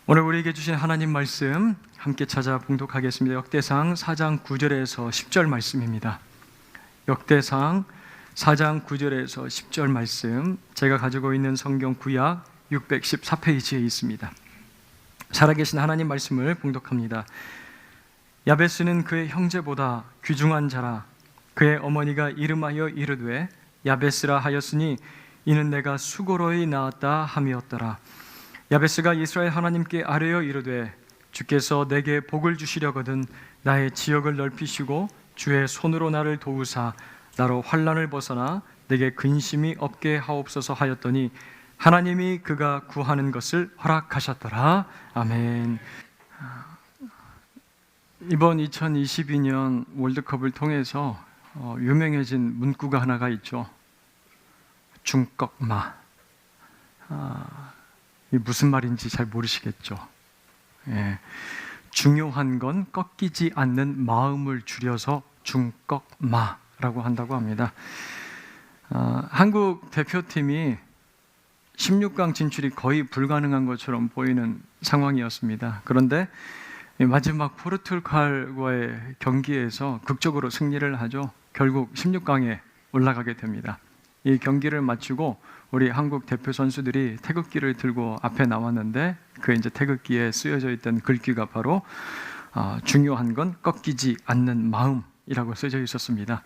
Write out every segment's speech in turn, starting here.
오늘 우리에게 주신 하나님 말씀 함께 찾아 봉독하겠습니다. 역대상 4장 9절에서 10절 말씀입니다. 역대상 4장 9절에서 10절 말씀, 제가 가지고 있는 성경 구약 614페이지에 있습니다. 살아계신 하나님 말씀을 봉독합니다. 야베스는 그의 형제보다 귀중한 자라. 그의 어머니가 이름하여 이르되 야베스라 하였으니 이는 내가 수고로이 낳았다 함이었더라. 야베스가 이스라엘 하나님께 아뢰어 이르되 주께서 내게 복을 주시려거든 나의 지역을 넓히시고 주의 손으로 나를 도우사 나로 환난을 벗어나 내게 근심이 없게 하옵소서 하였더니 하나님이 그가 구하는 것을 허락하셨더라. 아멘. 이번 2022년 월드컵을 통해서 유명해진 문구가 하나가 있죠. 중꺽마. 이 무슨 말인지 잘 모르시겠죠. 중요한 건 꺾이지 않는 마음을 줄여서 중꺽마라고 한다고 합니다. 한국 대표팀이 16강 진출이 거의 불가능한 것처럼 보이는 상황이었습니다. 그런데 마지막 포르투갈과의 경기에서 극적으로 승리를 하죠. 결국 16강에 올라가게 됩니다. 이 경기를 마치고 우리 한국 대표 선수들이 태극기를 들고 앞에 나왔는데 그 이제 태극기에 쓰여져 있던 글귀가 바로 중요한 건 꺾이지 않는 마음이라고 쓰여져 있었습니다.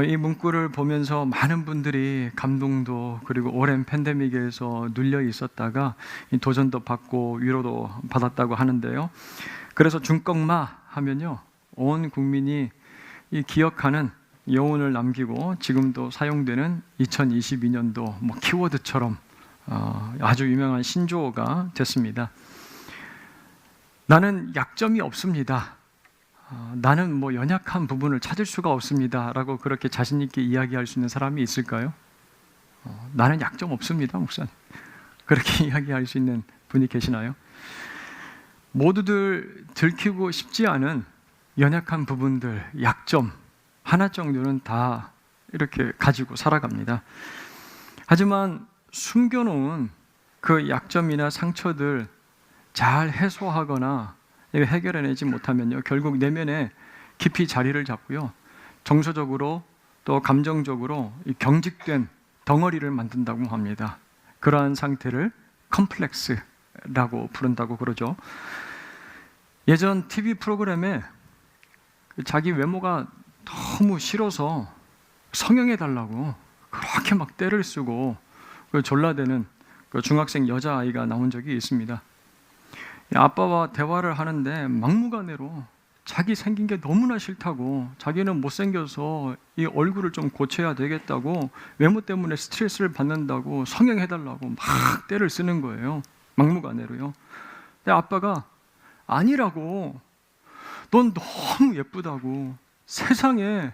이 문구를 보면서 많은 분들이 감동도 그리고 오랜 팬데믹에서 눌려 있었다가 도전도 받고 위로도 받았다고 하는데요. 그래서 중꺽마 하면요, 온 국민이 이 기억하는 여운을 남기고 지금도 사용되는 2022년도 키워드처럼 아주 유명한 신조어가 됐습니다. 나는 약점이 없습니다. 나는 연약한 부분을 찾을 수가 없습니다 라고 그렇게 자신 있게 이야기할 수 있는 사람이 있을까요? 나는 약점 없습니다, 목사님. 그렇게 이야기할 수 있는 분이 계시나요? 모두들 들키고 싶지 않은 연약한 부분들, 약점 하나 정도는 다 이렇게 가지고 살아갑니다. 하지만 숨겨놓은 그 약점이나 상처들 잘 해소하거나 해결해내지 못하면요, 결국 내면에 깊이 자리를 잡고요, 정서적으로 또 감정적으로 경직된 덩어리를 만든다고 합니다. 그러한 상태를 컴플렉스라고 부른다고 그러죠. 예전 TV 프로그램에 자기 외모가 너무 싫어서 성형해달라고 그렇게 막 떼를 쓰고 졸라대는 중학생 여자아이가 나온 적이 있습니다. 아빠와 대화를 하는데 막무가내로 자기 생긴 게 너무나 싫다고, 자기는 못생겨서 이 얼굴을 좀 고쳐야 되겠다고, 외모 때문에 스트레스를 받는다고 성형해달라고 막 떼를 쓰는 거예요. 막무가내로요. 근데 아빠가 아니라고, 넌 너무 예쁘다고, 세상에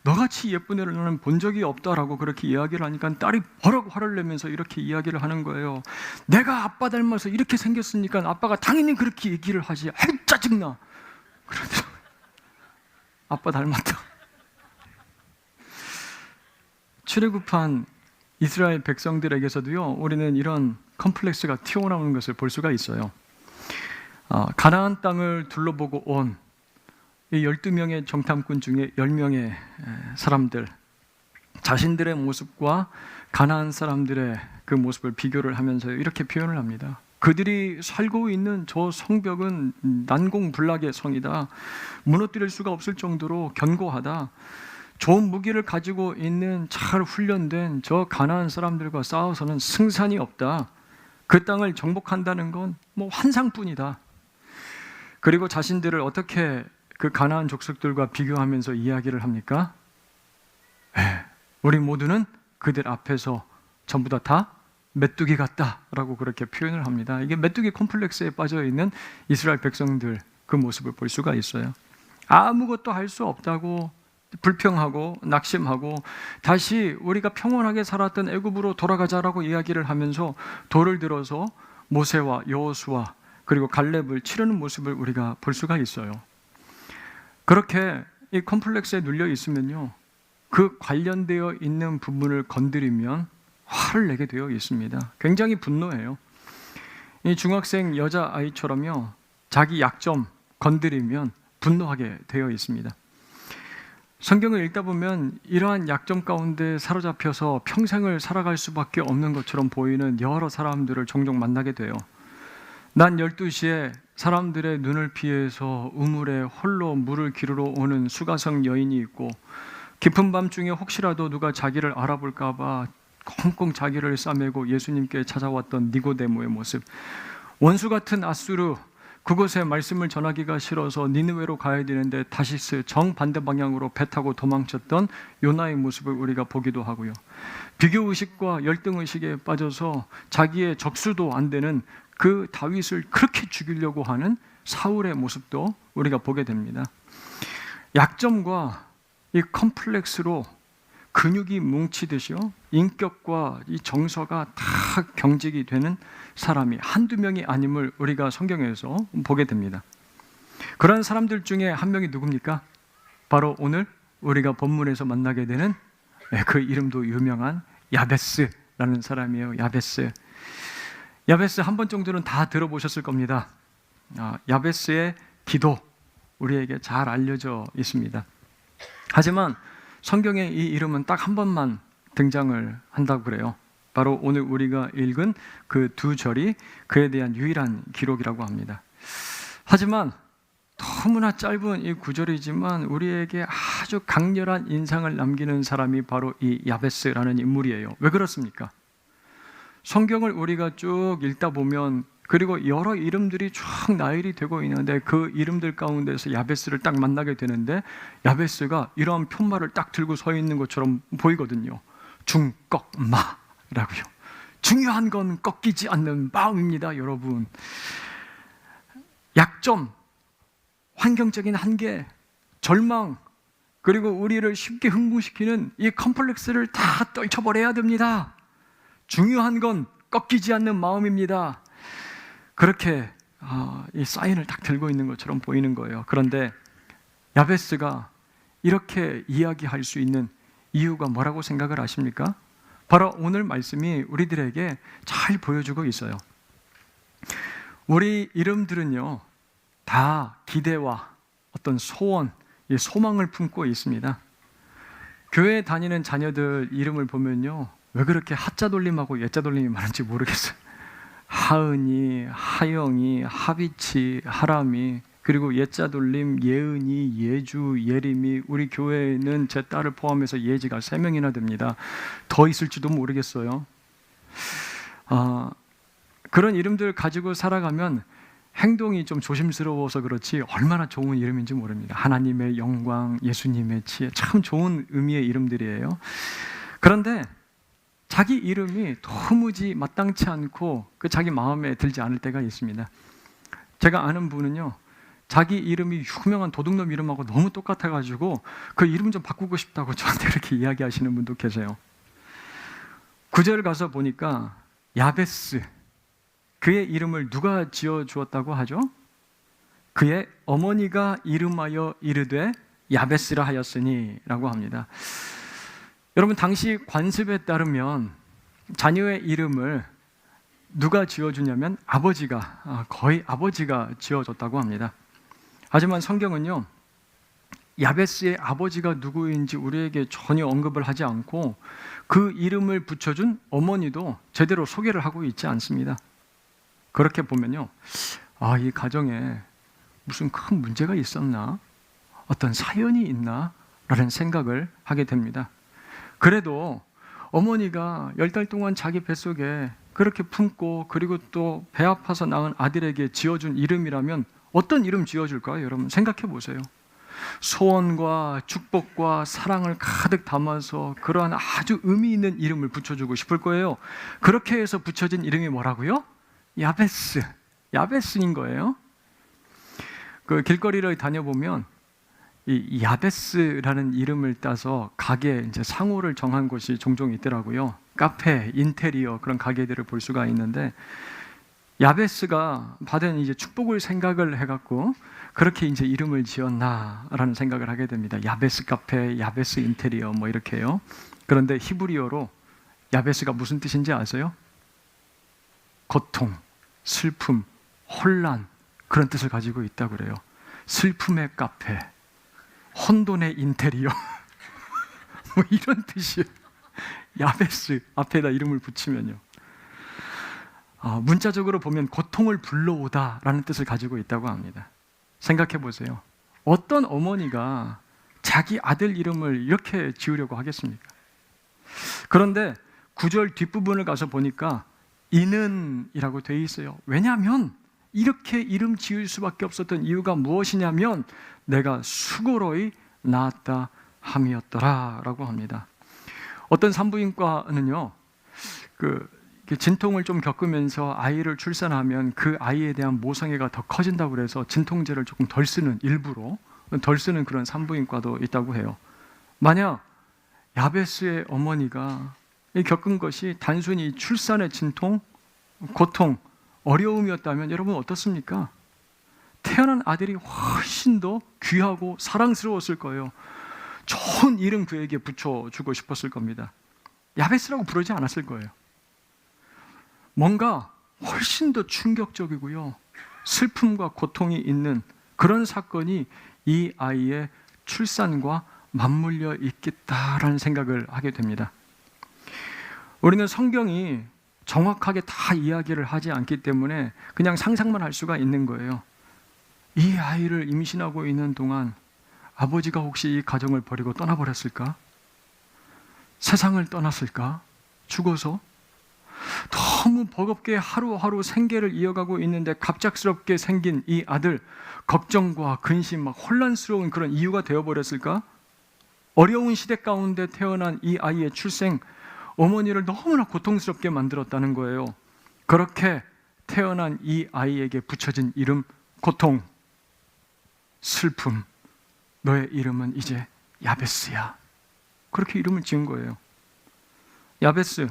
너같이 예쁜 애를 나는 본 적이 없다라고 그렇게 이야기를 하니까 딸이 뭐라고 화를 내면서 이렇게 이야기를 하는 거예요. 내가 아빠 닮아서 이렇게 생겼으니까 아빠가 당연히 그렇게 얘기를 하지. 아이 짜증나. 그러더라고요. 아빠 닮았다. 출애굽한 이스라엘 백성들에게서도요, 우리는 이런 컴플렉스가 튀어나오는 것을 볼 수가 있어요. 가나안 땅을 둘러보고 온 이 12명의 정탐꾼 중에 10명의 사람들, 자신들의 모습과 가나안 사람들의 그 모습을 비교를 하면서 이렇게 표현을 합니다. 그들이 살고 있는 저 성벽은 난공불락의 성이다. 무너뜨릴 수가 없을 정도로 견고하다. 좋은 무기를 가지고 있는 잘 훈련된 저 가나안 사람들과 싸워서는 승산이 없다. 그 땅을 정복한다는 건 환상뿐이다. 그리고 자신들을 어떻게 그 가나안 족속들과 비교하면서 이야기를 합니까? 우리 모두는 그들 앞에서 전부 다 메뚜기 같다라고 그렇게 표현을 합니다. 이게 메뚜기 콤플렉스에 빠져있는 이스라엘 백성들 그 모습을 볼 수가 있어요. 아무것도 할 수 없다고 불평하고 낙심하고 다시 우리가 평온하게 살았던 애굽으로 돌아가자라고 이야기를 하면서 돌을 들어서 모세와 여호수아 그리고 갈렙을 치르는 모습을 우리가 볼 수가 있어요. 그렇게 이 컴플렉스에 눌려 있으면요, 그 관련되어 있는 부분을 건드리면 화를 내게 되어 있습니다. 굉장히 분노해요. 이 중학생 여자아이처럼요, 자기 약점 건드리면 분노하게 되어 있습니다. 성경을 읽다 보면 이러한 약점 가운데 사로잡혀서 평생을 살아갈 수밖에 없는 것처럼 보이는 여러 사람들을 종종 만나게 돼요. 낮 12시에 사람들의 눈을 피해서 우물에 홀로 물을 기르러 오는 수가성 여인이 있고, 깊은 밤중에 혹시라도 누가 자기를 알아볼까 봐 꽁꽁 자기를 싸매고 예수님께 찾아왔던 니고데모의 모습, 원수 같은 아수르, 그곳에 말씀을 전하기가 싫어서 니느웨로 가야 되는데 다시스 정반대 방향으로 배 타고 도망쳤던 요나의 모습을 우리가 보기도 하고요. 비교의식과 열등의식에 빠져서 자기의 적수도 안 되는 그 다윗을 그렇게 죽이려고 하는 사울의 모습도 우리가 보게 됩니다. 약점과 이 컴플렉스로 근육이 뭉치듯이요, 인격과 이 정서가 다 경직이 되는 사람이 한두 명이 아님을 우리가 성경에서 보게 됩니다. 그런 사람들 중에 한 명이 누굽니까? 바로 오늘 우리가 본문에서 만나게 되는 그 이름도 유명한 야베스라는 사람이에요. 야베스 한 번 정도는 다 들어보셨을 겁니다. 야베스의 기도, 우리에게 잘 알려져 있습니다. 하지만 성경에 이 이름은 딱 한 번만 등장을 한다고 그래요. 바로 오늘 우리가 읽은 그 두 절이 그에 대한 유일한 기록이라고 합니다. 하지만 너무나 짧은 이 구절이지만 우리에게 아주 강렬한 인상을 남기는 사람이 바로 이 야베스라는 인물이에요. 왜 그렇습니까? 성경을 우리가 쭉 읽다 보면, 그리고 여러 이름들이 쭉 나열이 되고 있는데 그 이름들 가운데서 야베스를 딱 만나게 되는데, 야베스가 이러한 편말을 딱 들고 서 있는 것처럼 보이거든요. 중꺾마라고요. 중요한 건 꺾이지 않는 마음입니다, 여러분. 약점, 환경적인 한계, 절망, 그리고 우리를 쉽게 흥분시키는 이 컴플렉스를 다 떨쳐버려야 됩니다. 중요한 건 꺾이지 않는 마음입니다. 그렇게 이 사인을 딱 들고 있는 것처럼 보이는 거예요. 그런데 야베스가 이렇게 이야기할 수 있는 이유가 뭐라고 생각을 하십니까? 바로 오늘 말씀이 우리들에게 잘 보여주고 있어요. 우리 이름들은요, 다 기대와 어떤 소원, 소망을 품고 있습니다. 교회 다니는 자녀들 이름을 보면요, 왜 그렇게 하자 돌림하고 예자 돌림이 많은지 모르겠어요. 하은이, 하영이, 하비치, 하람이, 그리고 예자 돌림 예은이, 예주, 예림이, 우리 교회에는 제 딸을 포함해서 예지가 3명이나 됩니다. 더 있을지도 모르겠어요. 그런 이름들 가지고 살아가면 행동이 좀 조심스러워서 그렇지 얼마나 좋은 이름인지 모릅니다. 하나님의 영광, 예수님의 지혜, 참 좋은 의미의 이름들이에요. 그런데 자기 이름이 도무지 마땅치 않고 그 자기 마음에 들지 않을 때가 있습니다. 제가 아는 분은요, 자기 이름이 유명한 도둑놈 이름하고 너무 똑같아가지고 그 이름 좀 바꾸고 싶다고 저한테 이렇게 이야기하시는 분도 계세요. 구절 가서 보니까 야베스, 그의 이름을 누가 지어주었다고 하죠? 그의 어머니가 이름하여 이르되 야베스라 하였으니 라고 합니다. 여러분, 당시 관습에 따르면 자녀의 이름을 누가 지어주냐면 거의 아버지가 지어줬다고 합니다. 하지만 성경은요, 야베스의 아버지가 누구인지 우리에게 전혀 언급을 하지 않고 그 이름을 붙여준 어머니도 제대로 소개를 하고 있지 않습니다. 그렇게 보면요, 이 가정에 무슨 큰 문제가 있었나? 어떤 사연이 있나? 라는 생각을 하게 됩니다. 그래도 어머니가 10달 동안 자기 뱃속에 그렇게 품고 그리고 또 배 아파서 낳은 아들에게 지어준 이름이라면 어떤 이름 지어줄까요? 여러분 생각해 보세요. 소원과 축복과 사랑을 가득 담아서 그러한 아주 의미 있는 이름을 붙여주고 싶을 거예요. 그렇게 해서 붙여진 이름이 뭐라고요? 야베스인 거예요. 그 길거리를 다녀보면 이 야베스라는 이름을 따서 가게 이제 상호를 정한 곳이 종종 있더라고요. 카페, 인테리어 그런 가게들을 볼 수가 있는데, 야베스가 받은 이제 축복을 생각을 해갖고 그렇게 이제 이름을 지었나라는 생각을 하게 됩니다. 야베스 카페, 야베스 인테리어 뭐 이렇게요. 그런데 히브리어로 야베스가 무슨 뜻인지 아세요? 고통, 슬픔, 혼란 그런 뜻을 가지고 있다고 그래요. 슬픔의 카페, 혼돈의 인테리어 뭐 이런 뜻이에요. 야베스 앞에다 이름을 붙이면요. 문자적으로 보면 고통을 불러오다라는 뜻을 가지고 있다고 합니다. 생각해 보세요. 어떤 어머니가 자기 아들 이름을 이렇게 지으려고 하겠습니까? 그런데 구절 뒷부분을 가서 보니까 이는이라고 되어 있어요. 왜냐하면 이렇게 이름 지을 수밖에 없었던 이유가 무엇이냐면 내가 수고로이 낳았다 함이었더라 라고 합니다. 어떤 산부인과는요, 진통을 좀 겪으면서 아이를 출산하면 그 아이에 대한 모성애가 더 커진다고 그래서 진통제를 조금 덜 쓰는, 일부러 덜 쓰는 그런 산부인과도 있다고 해요. 만약 야베스의 어머니가 겪은 것이 단순히 출산의 진통, 고통, 어려움이었다면 여러분 어떻습니까? 태어난 아들이 훨씬 더 귀하고 사랑스러웠을 거예요. 좋은 이름 그에게 붙여주고 싶었을 겁니다. 야베스라고 부르지 않았을 거예요. 뭔가 훨씬 더 충격적이고요, 슬픔과 고통이 있는 그런 사건이 이 아이의 출산과 맞물려 있겠다라는 생각을 하게 됩니다. 우리는 성경이 정확하게 다 이야기를 하지 않기 때문에 그냥 상상만 할 수가 있는 거예요. 이 아이를 임신하고 있는 동안 아버지가 혹시 이 가정을 버리고 떠나버렸을까? 세상을 떠났을까? 죽어서? 너무 버겁게 하루하루 생계를 이어가고 있는데 갑작스럽게 생긴 이 아들, 걱정과 근심, 막 혼란스러운 그런 이유가 되어버렸을까? 어려운 시대 가운데 태어난 이 아이의 출생, 어머니를 너무나 고통스럽게 만들었다는 거예요. 그렇게 태어난 이 아이에게 붙여진 이름, 고통, 슬픔, 너의 이름은 이제 야베스야. 그렇게 이름을 지은 거예요. 야베스,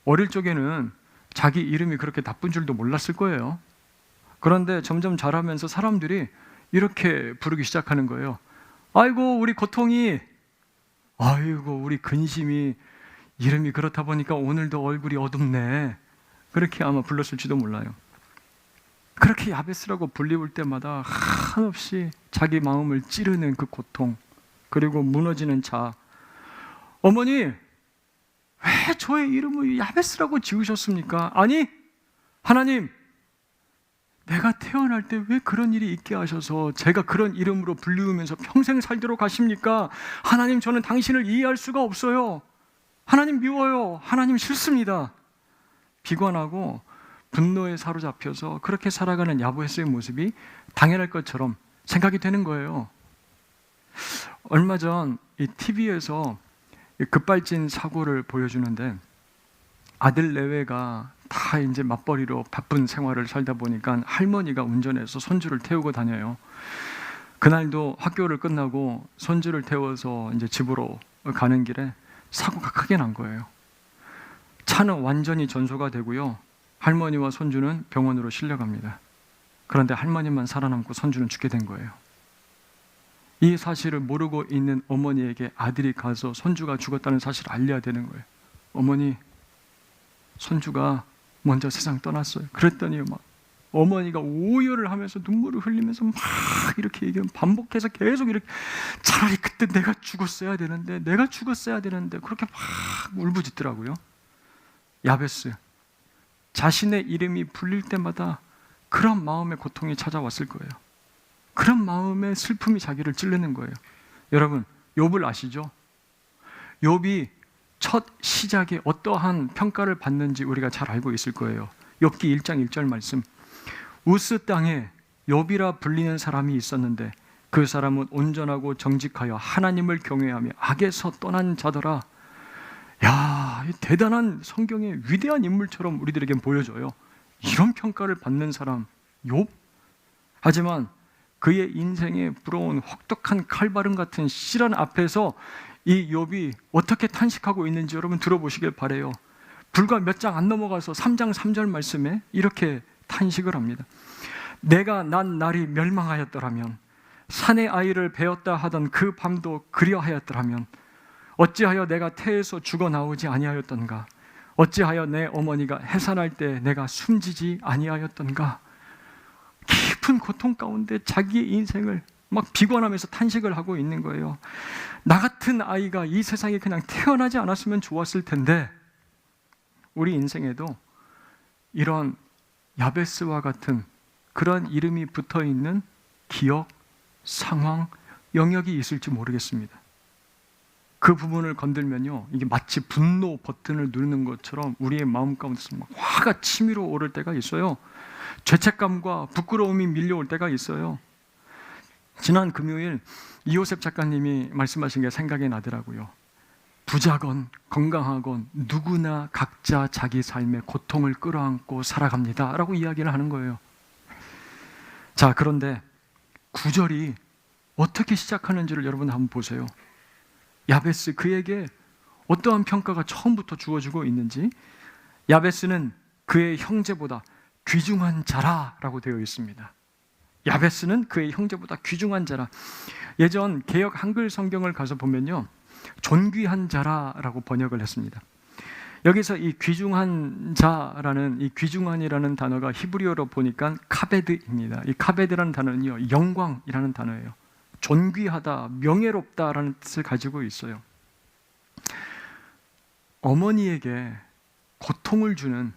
어릴 적에는 자기 이름이 그렇게 나쁜 줄도 몰랐을 거예요. 그런데 점점 자라면서 사람들이 이렇게 부르기 시작하는 거예요. 아이고 우리 고통이, 아이고 우리 근심이, 이름이 그렇다 보니까 오늘도 얼굴이 어둡네. 그렇게 아마 불렀을지도 몰라요. 그렇게 야베스라고 불리울 때마다 한없이 자기 마음을 찌르는 그 고통, 그리고 무너지는 자. 어머니, 왜 저의 이름을 야베스라고 지으셨습니까? 아니, 하나님, 내가 태어날 때 왜 그런 일이 있게 하셔서 제가 그런 이름으로 불리우면서 평생 살도록 하십니까? 하나님, 저는 당신을 이해할 수가 없어요. 하나님 미워요. 하나님 싫습니다. 비관하고 분노에 사로잡혀서 그렇게 살아가는 야베스의 모습이 당연할 것처럼 생각이 되는 거예요. 얼마 전 이 TV에서 급발진 사고를 보여주는데 아들 내외가 다 이제 맞벌이로 바쁜 생활을 살다 보니까 할머니가 운전해서 손주를 태우고 다녀요. 그날도 학교를 끝나고 손주를 태워서 이제 집으로 가는 길에 사고가 크게 난 거예요. 차는 완전히 전소가 되고요, 할머니와 손주는 병원으로 실려갑니다. 그런데 할머니만 살아남고 손주는 죽게 된 거예요. 이 사실을 모르고 있는 어머니에게 아들이 가서 손주가 죽었다는 사실을 알려야 되는 거예요. 어머니, 손주가 먼저 세상 떠났어요. 그랬더니 막 어머니가 오열을 하면서 눈물을 흘리면서 막 이렇게 얘기하면 반복해서 계속 이렇게, 차라리 그때 내가 죽었어야 되는데, 내가 죽었어야 되는데, 그렇게 막 울부짖더라고요. 야베스, 자신의 이름이 불릴 때마다 그런 마음의 고통이 찾아왔을 거예요. 그런 마음의 슬픔이 자기를 찌르는 거예요. 여러분, 욥을 아시죠? 욥이 첫 시작에 어떠한 평가를 받는지 우리가 잘 알고 있을 거예요. 욥기 1장 1절 말씀. 우스 땅에 욥이라 불리는 사람이 있었는데 그 사람은 온전하고 정직하여 하나님을 경외하며 악에서 떠난 자더라. 야, 대단한 성경의 위대한 인물처럼 우리들에게 보여져요. 이런 평가를 받는 사람 욥? 하지만 그의 인생에 불어온 혹독한 칼바람 같은 시련 앞에서 이 욥이 어떻게 탄식하고 있는지 여러분 들어보시길 바래요. 불과 몇 장 안 넘어가서 3장 3절 말씀에 이렇게 탄식을 합니다. 내가 난 날이 멸망하였더라면, 산의 아이를 베었다 하던 그 밤도 그리하였더라면, 어찌하여 내가 태에서 죽어 나오지 아니하였던가. 어찌하여 내 어머니가 해산할 때 내가 숨지지 아니하였던가. 깊은 고통 가운데 자기의 인생을 막 비관하면서 탄식을 하고 있는 거예요. 나 같은 아이가 이 세상에 그냥 태어나지 않았으면 좋았을 텐데. 우리 인생에도 이런 야베스와 같은 그런 이름이 붙어있는 기억, 상황, 영역이 있을지 모르겠습니다. 그 부분을 건들면요, 이게 마치 분노 버튼을 누르는 것처럼 우리의 마음 가운데서 막 화가 치밀어 오를 때가 있어요. 죄책감과 부끄러움이 밀려올 때가 있어요. 지난 금요일 이호셉 작가님이 말씀하신 게 생각이 나더라고요. 부자건 건강하건 누구나 각자 자기 삶의 고통을 끌어안고 살아갑니다 라고 이야기를 하는 거예요. 자, 그런데 구절이 어떻게 시작하는지를 여러분 한번 보세요. 야베스, 그에게 어떠한 평가가 처음부터 주어지고 있는지. 야베스는 그의 형제보다 귀중한 자라 라고 되어 있습니다. 야베스는 그의 형제보다 귀중한 자라. 예전 개역 한글 성경을 가서 보면요, 존귀한 자라라고 번역을 했습니다. 여기서 이 귀중한 자라는, 이 귀중한이라는 단어가 히브리어로 보니까 카베드입니다. 이 카베드라는 단어는요, 영광이라는 단어예요. 존귀하다, 명예롭다라는 뜻을 가지고 있어요. 어머니에게 고통을 주는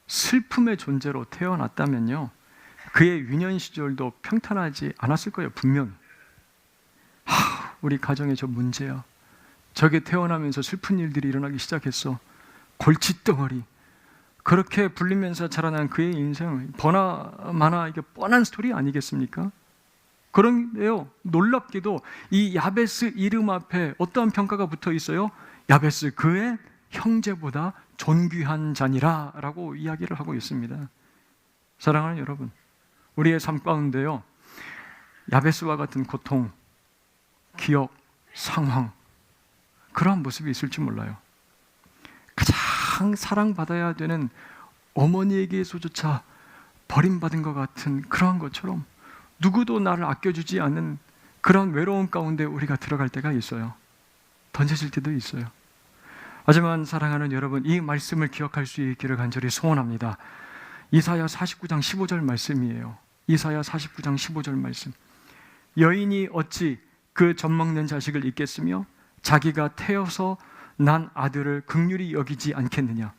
슬픔의 존재로 태어났다면요, 그의 유년 시절도 평탄하지 않았을 거예요, 분명히. 우리 가정에 저 문제야. 저게 태어나면서 슬픈 일들이 일어나기 시작했어. 골칫덩어리. 그렇게 불리면서 자라난 그의 인생, 버나마나 이게 뻔한 스토리 아니겠습니까? 그런데요, 놀랍게도 이 야베스 이름 앞에 어떠한 평가가 붙어 있어요? 야베스, 그의 형제보다 존귀한 자니라 라고 이야기를 하고 있습니다. 사랑하는 여러분, 우리의 삶 가운데요, 야베스와 같은 고통, 기억, 상황, 그러한 모습이 있을지 몰라요. 가장 사랑받아야 되는 어머니에게서조차 버림받은 것 같은 그러한 것처럼 누구도 나를 아껴주지 않는 그런 외로움 가운데 우리가 들어갈 때가 있어요. 던져질 때도 있어요. 하지만 사랑하는 여러분, 이 말씀을 기억할 수 있기를 간절히 소원합니다. 이사야 49장 15절 말씀이에요. 이사야 49장 15절 말씀. 여인이 어찌 그 젖먹는 자식을 잊겠으며 자기가 태어서 난 아들을 긍휼히 여기지 않겠느냐.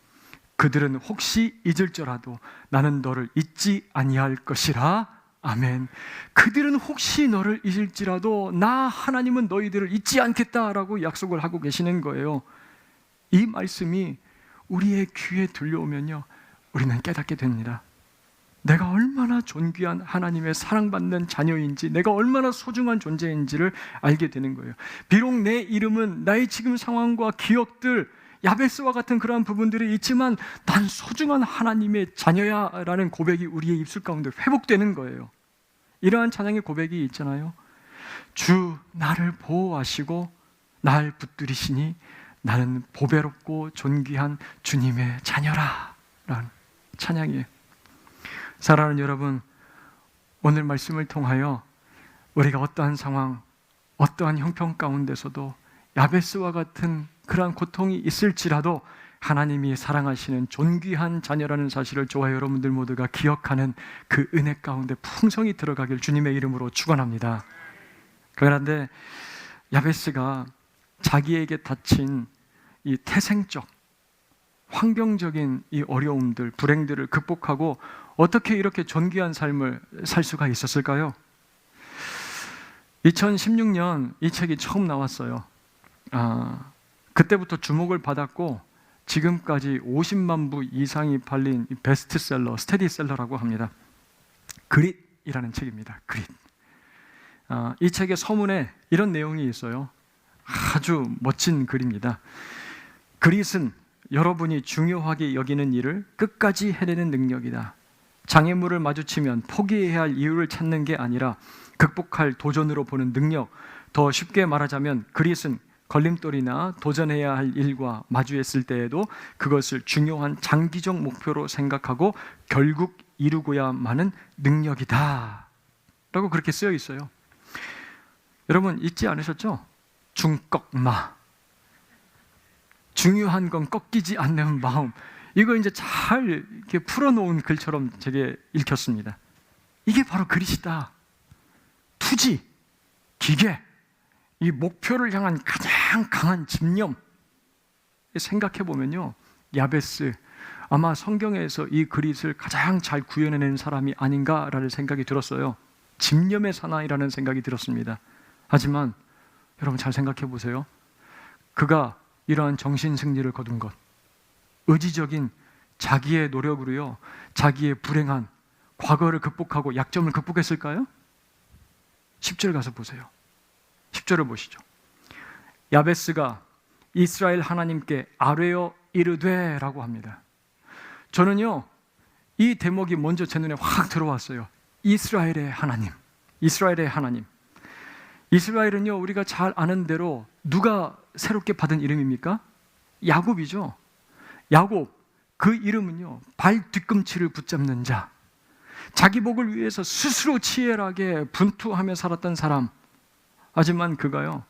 그들은 혹시 잊을지라도 나는 너를 잊지 아니할 것이라. 아멘. 그들은 혹시 너를 잊을지라도 나 하나님은 너희들을 잊지 않겠다라고 약속을 하고 계시는 거예요. 이 말씀이 우리의 귀에 들려오면요, 우리는 깨닫게 됩니다. 내가 얼마나 존귀한 하나님의 사랑받는 자녀인지, 내가 얼마나 소중한 존재인지를 알게 되는 거예요. 비록 내 이름은 나의 지금 상황과 기억들, 야베스와 같은 그러한 부분들이 있지만 난 소중한 하나님의 자녀야 라는 고백이 우리의 입술 가운데 회복되는 거예요. 이러한 찬양의 고백이 있잖아요. 주 나를 보호하시고 날 붙들이시니 나는 보배롭고 존귀한 주님의 자녀라 라는 찬양이에요. 사랑하는 여러분, 오늘 말씀을 통하여 우리가 어떠한 상황, 어떠한 형편 가운데서도 야베스와 같은 그러한 고통이 있을지라도 하나님이 사랑하시는 존귀한 자녀라는 사실을 저와 여러분들 모두가 기억하는 그 은혜 가운데 풍성히 들어가길 주님의 이름으로 축원합니다. 그런데 야베스가 자기에게 닥친 이 태생적, 환경적인 이 어려움들, 불행들을 극복하고 어떻게 이렇게 존귀한 삶을 살 수가 있었을까요? 2016년 이 책이 처음 나왔어요. 그때부터 주목을 받았고 지금까지 50만 부 이상이 팔린 베스트셀러, 스테디셀러라고 합니다. 그릿이라는 책입니다. 그릿. 이 책의 서문에 이런 내용이 있어요. 아주 멋진 글입니다. 그릿은 여러분이 중요하게 여기는 일을 끝까지 해내는 능력이다. 장애물을 마주치면 포기해야 할 이유를 찾는 게 아니라 극복할 도전으로 보는 능력. 더 쉽게 말하자면 그릿은 걸림돌이나 도전해야 할 일과 마주했을 때에도 그것을 중요한 장기적 목표로 생각하고 결국 이루고야만은 능력이다 라고 그렇게 쓰여 있어요. 여러분 잊지 않으셨죠? 중꺽마. 중요한 건 꺾이지 않는 마음. 이거 이제 잘 이렇게 풀어놓은 글처럼 제게 읽혔습니다. 이게 바로 그리스다. 투지, 기계, 이 목표를 향한 가장 강한 집념. 생각해 보면요, 야베스 아마 성경에서 이 그릿을 가장 잘 구현해낸 사람이 아닌가라는 생각이 들었어요. 집념의 사나이라는 생각이 들었습니다. 하지만 여러분 잘 생각해 보세요. 그가 이러한 정신 승리를 거둔 것, 의지적인 자기의 노력으로요, 자기의 불행한 과거를 극복하고 약점을 극복했을까요? 10절 가서 보세요. 10절을 보시죠. 야베스가 이스라엘 하나님께 아뢰어 이르되 라고 합니다. 저는요, 이 대목이 먼저 제 눈에 확 들어왔어요. 이스라엘의 하나님. 이스라엘의 하나님. 이스라엘은요, 우리가 잘 아는 대로 누가 새롭게 받은 이름입니까? 야곱이죠. 야곱, 그 이름은요, 발 뒤꿈치를 붙잡는 자, 자기 복을 위해서 스스로 치열하게 분투하며 살았던 사람. 하지만 그가요,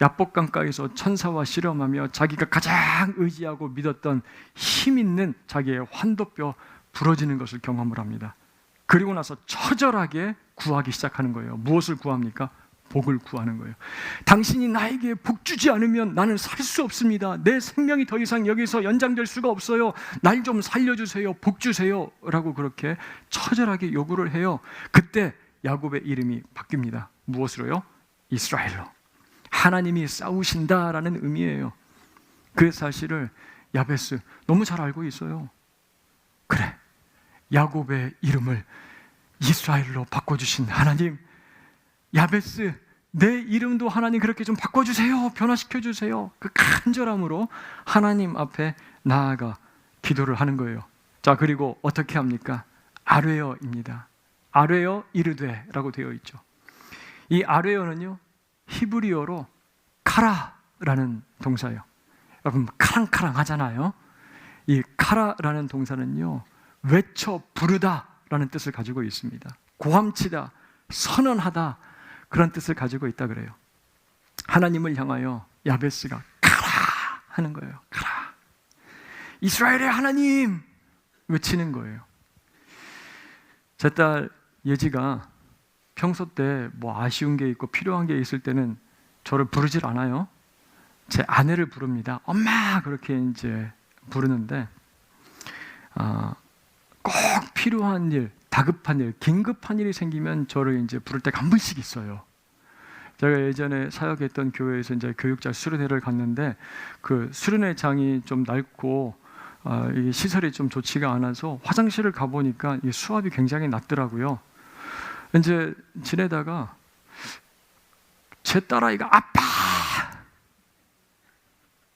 야복강가에서 천사와 씨름하며 자기가 가장 의지하고 믿었던 힘 있는 자기의 환도뼈 부러지는 것을 경험을 합니다. 그리고 나서 처절하게 구하기 시작하는 거예요. 무엇을 구합니까? 복을 구하는 거예요. 당신이 나에게 복 주지 않으면 나는 살 수 없습니다. 내 생명이 더 이상 여기서 연장될 수가 없어요. 날 좀 살려주세요. 복 주세요. 라고 그렇게 처절하게 요구를 해요. 그때 야곱의 이름이 바뀝니다. 무엇으로요? 이스라엘로. 하나님이 싸우신다라는 의미예요. 그 사실을 야베스 너무 잘 알고 있어요. 그래, 야곱의 이름을 이스라엘로 바꿔주신 하나님, 야베스 내 이름도 하나님 그렇게 좀 바꿔주세요. 변화시켜주세요. 그 간절함으로 하나님 앞에 나아가 기도를 하는 거예요. 자, 그리고 어떻게 합니까? 아뢰어입니다. 아뢰어 이르되 라고 되어 있죠. 이 아뢰어는요, 히브리어로 카라라는 동사예요. 여러분, 카랑카랑 하잖아요. 이 카라라는 동사는요, 외쳐 부르다 라는 뜻을 가지고 있습니다. 고함치다, 선언하다, 그런 뜻을 가지고 있다 그래요. 하나님을 향하여 야베스가 카라 하는 거예요. 카라. 이스라엘의 하나님 외치는 거예요. 제 딸 예지가 평소 때 뭐 아쉬운 게 있고 필요한 게 있을 때는 저를 부르질 않아요. 제 아내를 부릅니다. 엄마 그렇게 이제 부르는데 꼭 필요한 일, 다급한 일, 긴급한 일이 생기면 저를 이제 부를 때가 한 번씩 있어요. 제가 예전에 사역했던 교회에서 이제 교육자 수련회를 갔는데 그 수련회장이 좀 낡고 이 시설이 좀 좋지가 않아서 화장실을 가보니까 이 수압이 굉장히 낮더라고요. 이제 지내다가 제 딸아이가 아빠!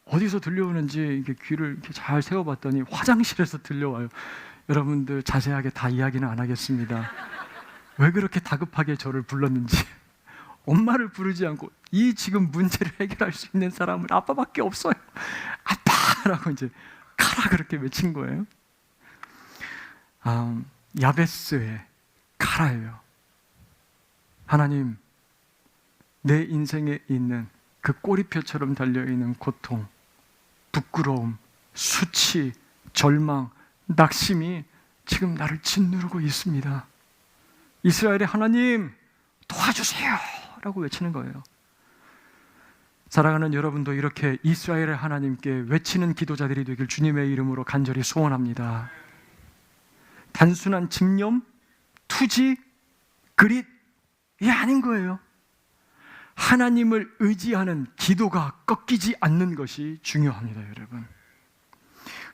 어디서 들려오는지 이렇게 귀를 이렇게 잘 세워봤더니 화장실에서 들려와요. 여러분들 자세하게 다 이야기는 안 하겠습니다. 왜 그렇게 다급하게 저를 불렀는지. 엄마를 부르지 않고 이 지금 문제를 해결할 수 있는 사람은 아빠밖에 없어요. 아빠라고 이제 카라 그렇게 외친 거예요. 야베스의 카라예요. 하나님, 내 인생에 있는 그 꼬리표처럼 달려있는 고통, 부끄러움, 수치, 절망, 낙심이 지금 나를 짓누르고 있습니다. 이스라엘의 하나님 도와주세요 라고 외치는 거예요. 사랑하는 여러분도 이렇게 이스라엘의 하나님께 외치는 기도자들이 되길 주님의 이름으로 간절히 소원합니다. 단순한 집념, 투지, 그릿 이게 아닌 거예요. 하나님을 의지하는 기도가 꺾이지 않는 것이 중요합니다. 여러분,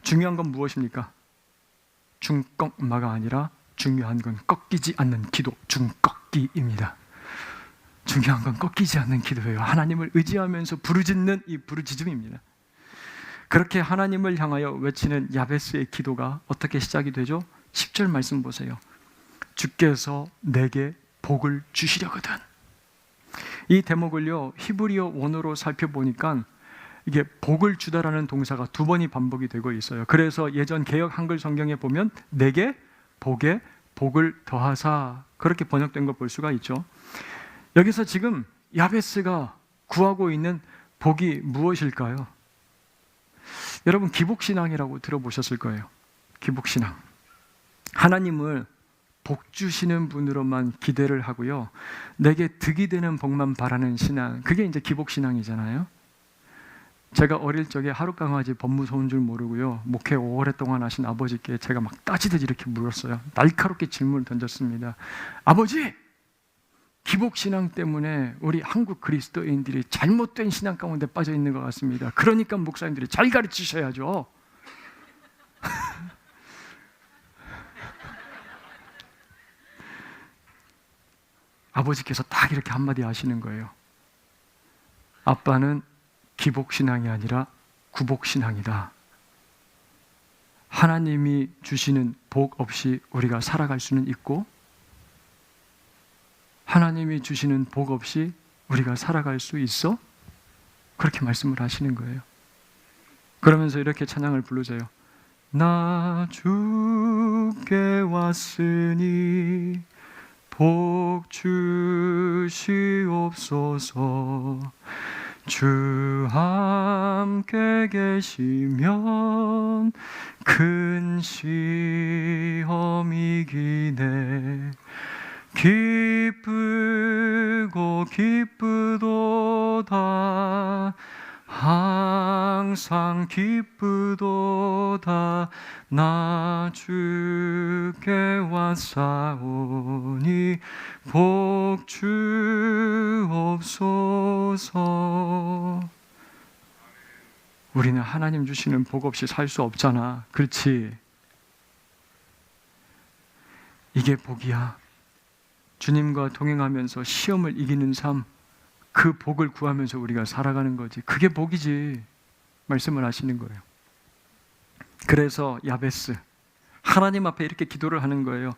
중요한 건 무엇입니까? 중꺾마가 아니라 중요한 건 꺾이지 않는 기도, 중꺾기입니다. 중요한 건 꺾이지 않는 기도예요. 하나님을 의지하면서 부르짖는 이 부르짖음입니다. 그렇게 하나님을 향하여 외치는 야베스의 기도가 어떻게 시작이 되죠? 10절 말씀 보세요. 주께서 내게 복을 주시려거든. 이 대목을요, 히브리어 원어로 살펴보니까 이게 복을 주다라는 동사가 두 번이 반복이 되고 있어요. 그래서 예전 개역 한글 성경에 보면 내게 복에 복을 더하사 그렇게 번역된 걸 볼 수가 있죠. 여기서 지금 야베스가 구하고 있는 복이 무엇일까요? 여러분, 기복신앙이라고 들어보셨을 거예요. 기복신앙. 하나님을 복 주시는 분으로만 기대를 하고요, 내게 득이 되는 복만 바라는 신앙, 그게 이제 기복신앙이잖아요. 제가 어릴 적에 하룻강아지 법무서운 줄 모르고요, 목회 오랫동안 하신 아버지께 제가 막 따지듯 이렇게 물었어요. 날카롭게 질문을 던졌습니다. 아버지! 기복신앙 때문에 우리 한국 그리스도인들이 잘못된 신앙 가운데 빠져 있는 것 같습니다. 그러니까 목사님들이 잘 가르치셔야죠. 아버지께서 딱 이렇게 한마디 하시는 거예요. 아빠는 기복신앙이 아니라 구복신앙이다. 하나님이 주시는 복 없이 우리가 살아갈 수는 있고, 하나님이 주시는 복 없이 우리가 살아갈 수 있어? 그렇게 말씀을 하시는 거예요. 그러면서 이렇게 찬양을 부르세요. 나 주께 왔으니 복 주시옵소서. 주 함께 계시면 큰 시험이 이기네. 기쁘고 기쁘도다. 항상 기쁘도다. 나 주께 왔사오니 복 주옵소서. 우리는 하나님 주시는 복 없이 살 수 없잖아. 그렇지? 이게 복이야. 주님과 동행하면서 시험을 이기는 삶, 그 복을 구하면서 우리가 살아가는 거지. 그게 복이지. 말씀을 하시는 거예요. 그래서 야베스, 하나님 앞에 이렇게 기도를 하는 거예요.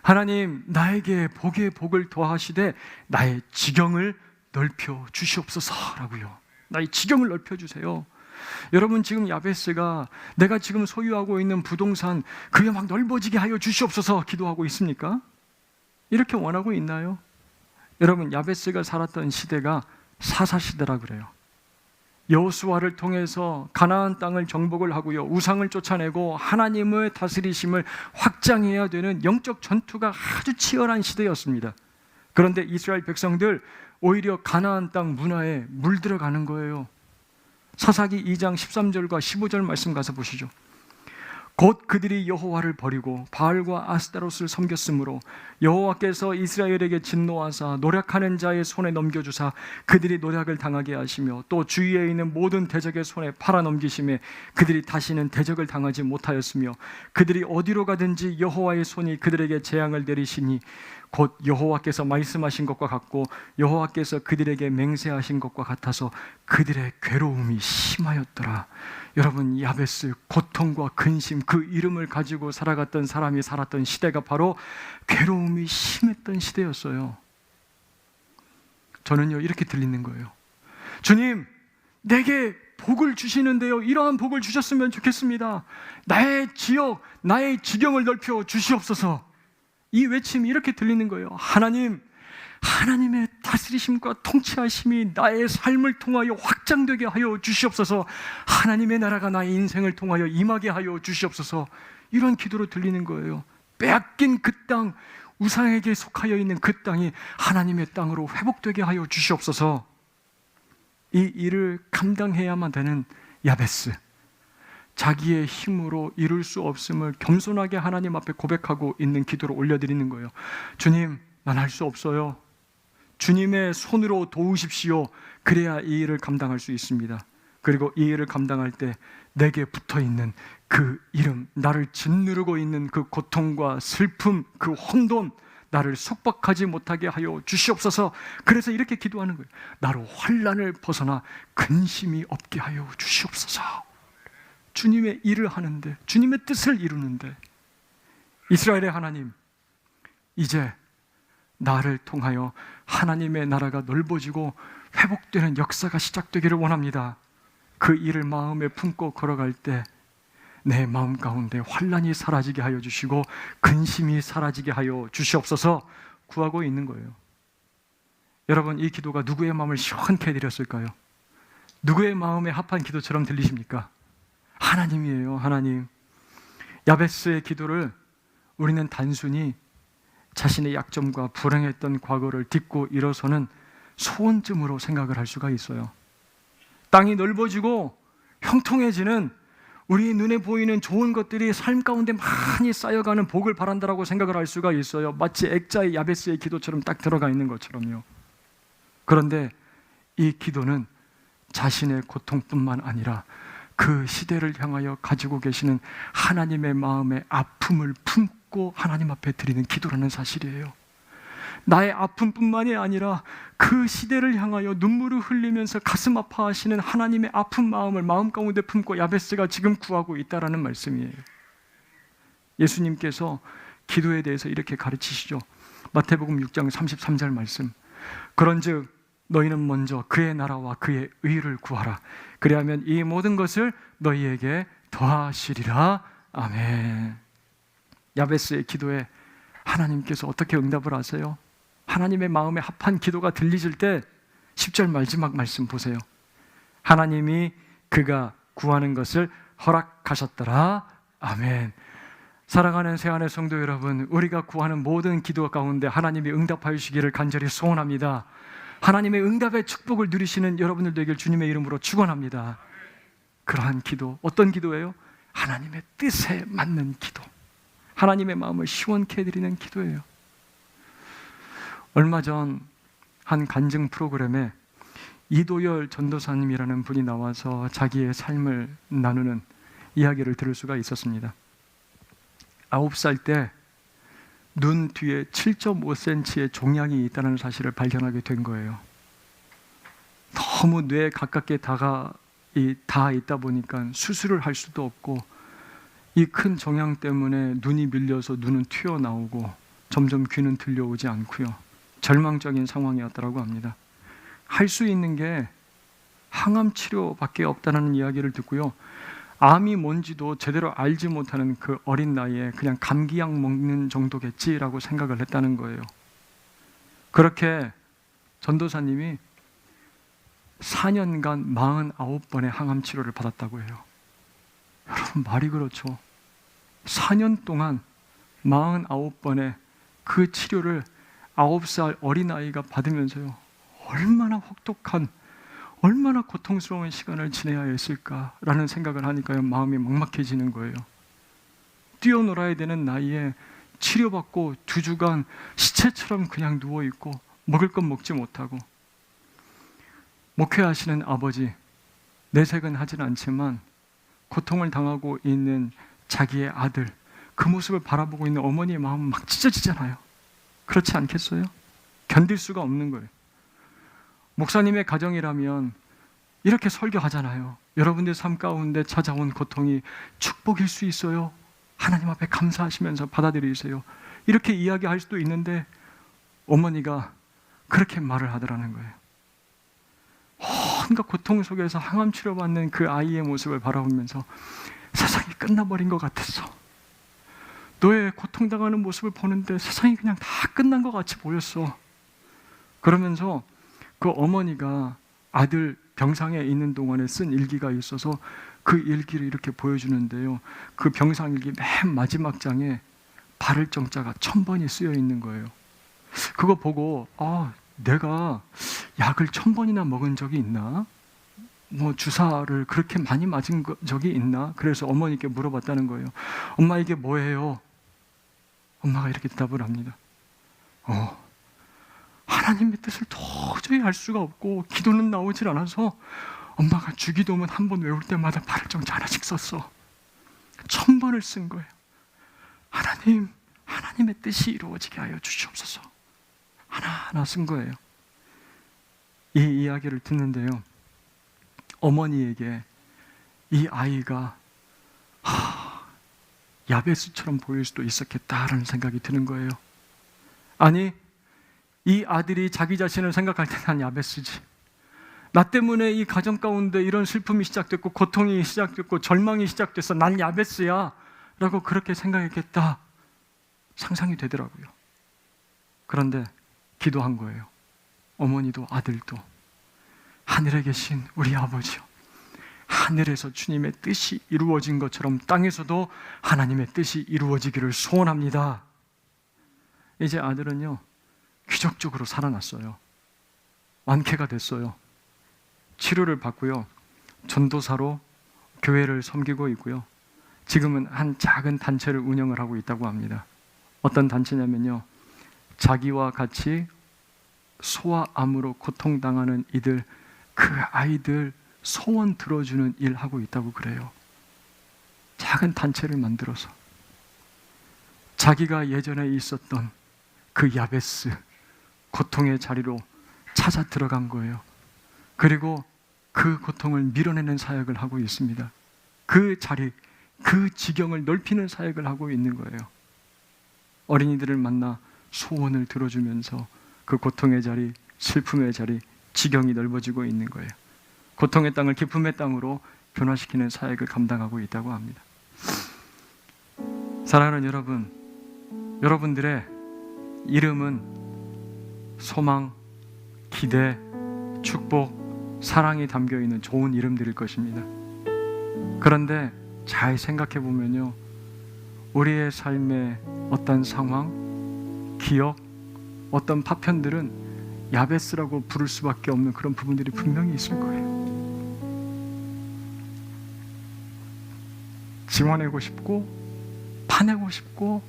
하나님, 나에게 복의 복을 더하시되 나의 지경을 넓혀 주시옵소서라고요. 나의 지경을 넓혀 주세요. 여러분, 지금 야베스가 내가 지금 소유하고 있는 부동산 그게 막 넓어지게 하여 주시옵소서 기도하고 있습니까? 이렇게 원하고 있나요? 여러분, 야베스가 살았던 시대가 사사시대라 그래요. 여호수아를 통해서 가나안 땅을 정복을 하고요, 우상을 쫓아내고 하나님의 다스리심을 확장해야 되는 영적 전투가 아주 치열한 시대였습니다. 그런데 이스라엘 백성들 오히려 가나안 땅 문화에 물들어가는 거예요. 사사기 2장 13절과 15절 말씀 가서 보시죠. 곧 그들이 여호와를 버리고 바알과 아스타롯을 섬겼으므로 여호와께서 이스라엘에게 진노하사 노략하는 자의 손에 넘겨주사 그들이 노략을 당하게 하시며 또 주위에 있는 모든 대적의 손에 팔아넘기심에 그들이 다시는 대적을 당하지 못하였으며 그들이 어디로 가든지 여호와의 손이 그들에게 재앙을 내리시니 곧 여호와께서 말씀하신 것과 같고 여호와께서 그들에게 맹세하신 것과 같아서 그들의 괴로움이 심하였더라. 여러분, 야베스, 고통과 근심, 그 이름을 가지고 살아갔던 사람이 살았던 시대가 바로 괴로움이 심했던 시대였어요. 저는요, 이렇게 들리는 거예요. 주님, 내게 복을 주시는데요, 이러한 복을 주셨으면 좋겠습니다. 나의 지역, 나의 지경을 넓혀 주시옵소서. 이 외침이 이렇게 들리는 거예요. 하나님, 하나님의 다스리심과 통치하심이 나의 삶을 통하여 확장되게 하여 주시옵소서. 하나님의 나라가 나의 인생을 통하여 임하게 하여 주시옵소서. 이런 기도로 들리는 거예요. 빼앗긴 그 땅, 우상에게 속하여 있는 그 땅이 하나님의 땅으로 회복되게 하여 주시옵소서. 이 일을 감당해야만 되는 야베스, 자기의 힘으로 이룰 수 없음을 겸손하게 하나님 앞에 고백하고 있는 기도를 올려드리는 거예요. 주님, 난 할 수 없어요. 주님의 손으로 도우십시오. 그래야 이 일을 감당할 수 있습니다. 그리고 이 일을 감당할 때 내게 붙어있는 그 이름, 나를 짓누르고 있는 그 고통과 슬픔, 그 혼돈, 나를 속박하지 못하게 하여 주시옵소서. 그래서 이렇게 기도하는 거예요. 나로 환난을 벗어나 근심이 없게 하여 주시옵소서. 주님의 일을 하는데, 주님의 뜻을 이루는데, 이스라엘의 하나님, 이제 나를 통하여 하나님의 나라가 넓어지고 회복되는 역사가 시작되기를 원합니다. 그 일을 마음에 품고 걸어갈 때 내 마음 가운데 환난이 사라지게 하여 주시고 근심이 사라지게 하여 주시옵소서 구하고 있는 거예요. 여러분, 이 기도가 누구의 마음을 시원케 해드렸을까요? 누구의 마음에 합한 기도처럼 들리십니까? 하나님이에요. 하나님. 야베스의 기도를 우리는 단순히 자신의 약점과 불행했던 과거를 딛고 일어서는 소원쯤으로 생각을 할 수가 있어요. 땅이 넓어지고 형통해지는, 우리 눈에 보이는 좋은 것들이 삶 가운데 많이 쌓여가는 복을 바란다라고 생각을 할 수가 있어요. 마치 액자의 야베스의 기도처럼 딱 들어가 있는 것처럼요. 그런데 이 기도는 자신의 고통뿐만 아니라 그 시대를 향하여 가지고 계시는 하나님의 마음의 아픔을 품고 하나님 앞에 드리는 기도라는 사실이에요. 나의 아픔뿐만이 아니라 그 시대를 향하여 눈물을 흘리면서 가슴 아파하시는 하나님의 아픈 마음을 마음 가운데 품고 야베스가 지금 구하고 있다라는 말씀이에요. 예수님께서 기도에 대해서 이렇게 가르치시죠. 마태복음 6장 33절 말씀. 그런즉 너희는 먼저 그의 나라와 그의 의를 구하라. 그리하면 이 모든 것을 너희에게 더하시리라. 아멘. 야베스의 기도에 하나님께서 어떻게 응답을 하세요? 하나님의 마음에 합한 기도가 들리실 때 10절 마지막 말씀 보세요. 하나님이 그가 구하는 것을 허락하셨더라. 아멘. 사랑하는 새하늘 성도 여러분, 우리가 구하는 모든 기도 가운데 하나님이 응답하여 주시기를 간절히 소원합니다. 하나님의 응답의 축복을 누리시는 여러분들 되길 주님의 이름으로 축원합니다. 그러한 기도, 어떤 기도예요? 하나님의 뜻에 맞는 기도, 하나님의 마음을 시원케 해드리는 기도예요. 얼마 전 한 간증 프로그램에 이도열 전도사님이라는 분이 나와서 자기의 삶을 나누는 이야기를 들을 수가 있었습니다. 9살 때 눈 뒤에 7.5cm의 종양이 있다는 사실을 발견하게 된 거예요. 너무 뇌에 가깝게 닿아 있다 보니까 수술을 할 수도 없고, 이 큰 종양 때문에 눈이 밀려서 눈은 튀어나오고 점점 귀는 들려오지 않고요. 절망적인 상황이었다고 합니다. 할 수 있는 게 항암 치료밖에 없다는 이야기를 듣고요. 암이 뭔지도 제대로 알지 못하는 그 어린 나이에 그냥 감기약 먹는 정도겠지라고 생각을 했다는 거예요. 그렇게 전도사님이 4년간 49번의 항암 치료를 받았다고 해요. 여러분, 말이 그렇죠. 4년 동안 49번의 그 치료를 9살 어린아이가 받으면서요, 얼마나 혹독한, 얼마나 고통스러운 시간을 지내야 했을까라는 생각을 하니까요, 마음이 막막해지는 거예요. 뛰어놀아야 되는 나이에 치료받고 2주간 시체처럼 그냥 누워있고 먹을 건 먹지 못하고, 목회하시는 아버지, 내색은 하진 않지만 고통을 당하고 있는 자기의 아들, 그 모습을 바라보고 있는 어머니의 마음은 막 찢어지잖아요. 그렇지 않겠어요? 견딜 수가 없는 거예요. 목사님의 가정이라면 이렇게 설교하잖아요. 여러분들 삶 가운데 찾아온 고통이 축복일 수 있어요. 하나님 앞에 감사하시면서 받아들이세요. 이렇게 이야기할 수도 있는데 어머니가 그렇게 말을 하더라는 거예요. 온갖 고통 속에서 항암 치료받는 그 아이의 모습을 바라보면서 세상이 끝나버린 것 같았어. 너의 고통당하는 모습을 보는데 세상이 그냥 다 끝난 것 같이 보였어. 그러면서 그 어머니가 아들 병상에 있는 동안에 쓴 일기가 있어서 그 일기를 이렇게 보여주는데요, 그 병상일기 맨 마지막 장에 바를 정자가 1000번이 쓰여 있는 거예요. 그거 보고 내가 약을 1000번이나 먹은 적이 있나? 뭐 주사를 그렇게 많이 맞은 적이 있나? 그래서 어머니께 물어봤다는 거예요. 엄마, 이게 뭐예요? 엄마가 이렇게 대답을 합니다. 하나님의 뜻을 도저히 알 수가 없고 기도는 나오질 않아서 엄마가 주기도문 한 번 외울 때마다 발을 정자 하나씩 썼어. 1000번을 쓴 거예요. 하나님, 하나님의 뜻이 이루어지게 하여 주시옵소서. 하나하나 쓴 거예요. 이 이야기를 듣는데요, 어머니에게 이 아이가 야베스처럼 보일 수도 있었겠다라는 생각이 드는 거예요. 아니, 이 아들이 자기 자신을 생각할 때 난 야베스지, 나 때문에 이 가정 가운데 이런 슬픔이 시작됐고 고통이 시작됐고 절망이 시작됐어, 난 야베스야 라고 그렇게 생각했겠다 상상이 되더라고요. 그런데 기도한 거예요. 어머니도 아들도 하늘에 계신 우리 아버지요, 하늘에서 주님의 뜻이 이루어진 것처럼 땅에서도 하나님의 뜻이 이루어지기를 소원합니다. 이제 아들은요, 기적적으로 살아났어요. 완쾌가 됐어요. 치료를 받고요, 전도사로 교회를 섬기고 있고요, 지금은 한 작은 단체를 운영을 하고 있다고 합니다. 어떤 단체냐면요, 자기와 같이 소아암으로 고통당하는 이들, 그 아이들 소원 들어주는 일 하고 있다고 그래요. 작은 단체를 만들어서 자기가 예전에 있었던 그 야베스 고통의 자리로 찾아 들어간 거예요. 그리고 그 고통을 밀어내는 사역을 하고 있습니다. 그 자리, 그 지경을 넓히는 사역을 하고 있는 거예요. 어린이들을 만나 소원을 들어주면서 그 고통의 자리, 슬픔의 자리, 지경이 넓어지고 있는 거예요. 고통의 땅을 기쁨의 땅으로 변화시키는 사역을 감당하고 있다고 합니다. 사랑하는 여러분, 여러분들의 이름은 소망, 기대, 축복, 사랑이 담겨있는 좋은 이름들일 것입니다. 그런데 잘 생각해 보면요, 우리의 삶의 어떤 상황, 기억, 어떤 파편들은 야베스라고 부를 수밖에 없는 그런 부분들이 분명히 있을 거예요. 지워내고 싶고 파내고 싶고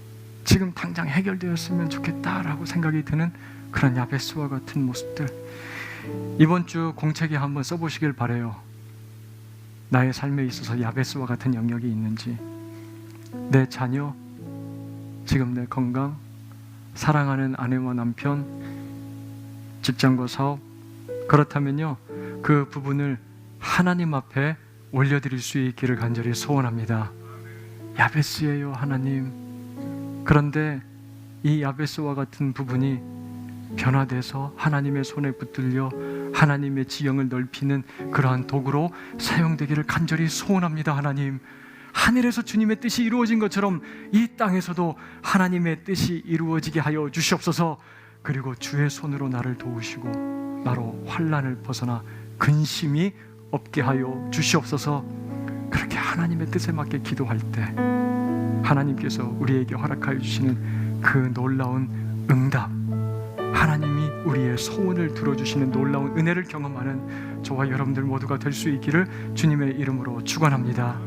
지금 당장 해결되었으면 좋겠다라고 생각이 드는 그런 야베스와 같은 모습들, 이번 주 공책에 한번 써보시길 바라요. 나의 삶에 있어서 야베스와 같은 영역이 있는지, 내 자녀, 지금 내 건강, 사랑하는 아내와 남편, 직장과 사업, 그렇다면요, 그 부분을 하나님 앞에 올려드릴 수 있기를 간절히 소원합니다. 야베스예요, 하나님. 그런데 이 야베스와 같은 부분이 변화돼서 하나님의 손에 붙들려 하나님의 지형을 넓히는 그러한 도구로 사용되기를 간절히 소원합니다. 하나님, 하늘에서 주님의 뜻이 이루어진 것처럼 이 땅에서도 하나님의 뜻이 이루어지게 하여 주시옵소서. 그리고 주의 손으로 나를 도우시고 나로 환난을 벗어나 근심이 없게 하여 주시옵소서. 그렇게 하나님의 뜻에 맞게 기도할 때 하나님께서 우리에게 허락하여 주시는 그 놀라운 응답, 하나님이 우리의 소원을 들어주시는 놀라운 은혜를 경험하는 저와 여러분들 모두가 될 수 있기를 주님의 이름으로 축원합니다.